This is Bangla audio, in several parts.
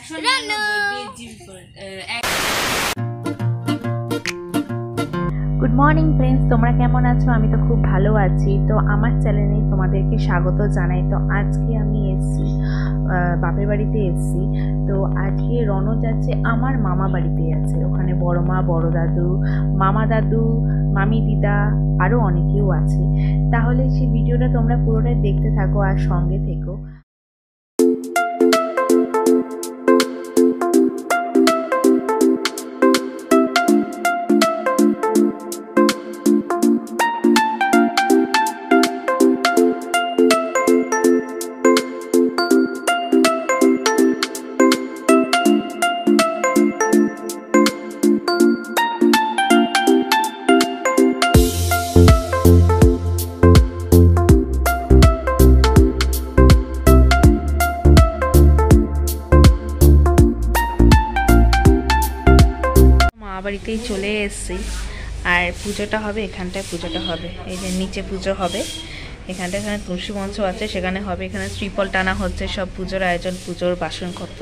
গুড মর্নিং ফ্রেন্ডস, তোমরা কেমন আছো? আমি তো খুব ভালো আছি। তো আমার চ্যানেলে তোমাদেরকে স্বাগত জানাই। তো আজকে আমি এসেছি বাপের বাড়িতে এসেছি। তো আজকে রণ যাচ্ছে আমার মামা বাড়িতে আছে। ওখানে বড় মা, বড় দাদু, মামা দাদু, মামি দিদা, আরও অনেকেও আছে। তাহলে সেই ভিডিওটা তোমরা পুরোটাই দেখতে থাকো আর সঙ্গে থেকো। বাড়িতেই চলে এসেছি আর পুজোটা হবে এখানটায়। পুজোটা হবে এই যে নিচে পুজো হবে এখানে তুলসী মঞ্চ আছে, সেখানে হবে। এখানে ত্রিপল টানা হচ্ছে, সব পুজোর আয়োজন, পুজোর বাসনপত্র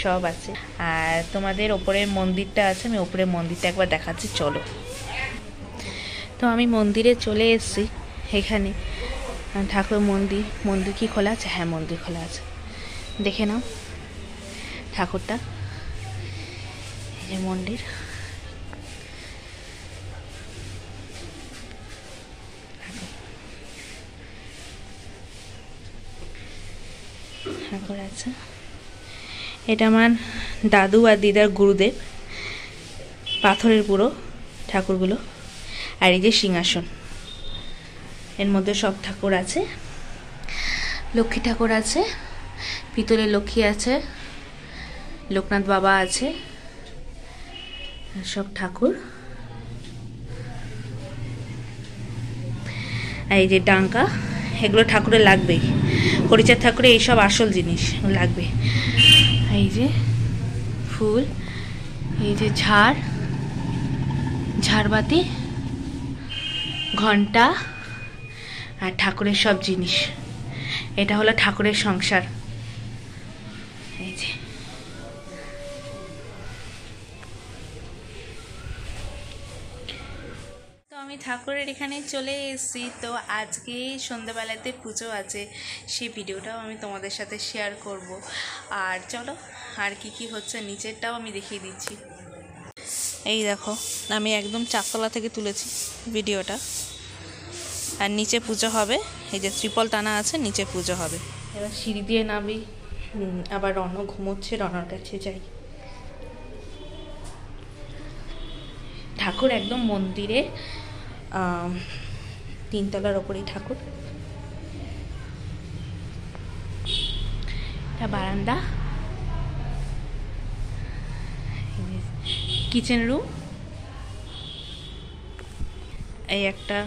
সব আছে। আর তোমাদের ওপরের মন্দিরটা আছে, আমি ওপরের মন্দিরটা একবার দেখাচ্ছি, চলো। তো আমি মন্দিরে চলে এসেছি। এখানে ঠাকুর মন্দির কি খোলা আছে? হ্যাঁ, মন্দির খোলা আছে, দেখে নাও ঠাকুরটা। এই যে মন্দির, ঠাকুর আছে। এটা আমার দাদু আর দিদার গুরুদেব, পাথরের পুরো ঠাকুরগুলো। আর এই যে সিংহাসন, এর মধ্যে সব ঠাকুর আছে। লক্ষ্মী ঠাকুর আছে, পিতলের লক্ষ্মী আছে, লোকনাথ বাবা আছে, সব ঠাকুর। আর এই যে ডাঙ্কা, এগুলো ঠাকুরের লাগবেই। হরিচাঁদ ঠাকুরের এইসব আসল জিনিস লাগবে। এই যে ফুল, এই যে ঝাড়বাতি, ঘন্টা আর ঠাকুরের সব জিনিস। এটা হলো ঠাকুরের সংসার। এই যে আমি ঠাকুরের এখানে চলে এসেছি। তো আজকে সন্ধ্যাবেলাতে পুজো আছে, সেই ভিডিওটাও আমি তোমাদের সাথে শেয়ার করব। আর চলো, আর কি হচ্ছে নিচেরটাও আমি দেখিয়ে দিচ্ছি। এই দেখো, আমি একদম চারতলা থেকে তুলেছি ভিডিওটা। আর নিচে পুজো হবে, এই যে ত্রিপল টানা আছে, নিচে পুজো হবে। এবার সিঁড়ি দিয়ে নামি, আবার রণ ঘুমোচ্ছে, রণর কাছে যাই। ঠাকুর একদম মন্দিরে তিনতলার ওপরেই ঠাকুর। এটা বারান্দা, কিচেন রুম, এই একটা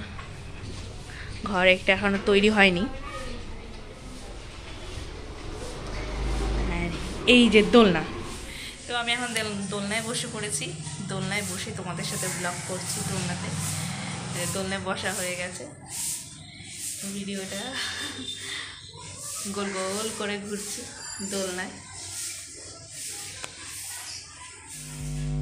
ঘর, একটা এখনো তৈরি হয়নি। আর এই যে দোলনা। তো আমি এখন দোলনায় বসে পড়েছি। দোলনায় বসে তোমাদের সাথে ব্লগ করছি। দোলনায় বসা হয়ে গেছে। ভিডিওটা গোল গোল করে ঘুরছি দোলনায়।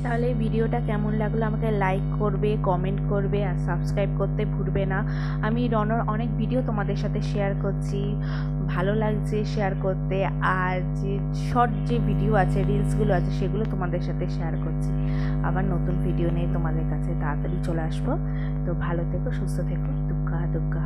তাহলে এই ভিডিওটা কেমন লাগলো আমাকে লাইক করবে, কমেন্ট করবে আর সাবস্ক্রাইব করতে ভুলবে না। আমি রণর অনেক ভিডিও তোমাদের সাথে শেয়ার করছি, ভালো লাগছে শেয়ার করতে। আর যে শর্ট যে ভিডিও আছে, রিলসগুলো আছে, সেগুলো তোমাদের সাথে শেয়ার করছি। আবার নতুন ভিডিও নিয়ে তোমাদের কাছে তাড়াতাড়ি চলে আসবো। তো ভালো থেকো, সুস্থ থেকো। দুগ্গা দুগ্গা।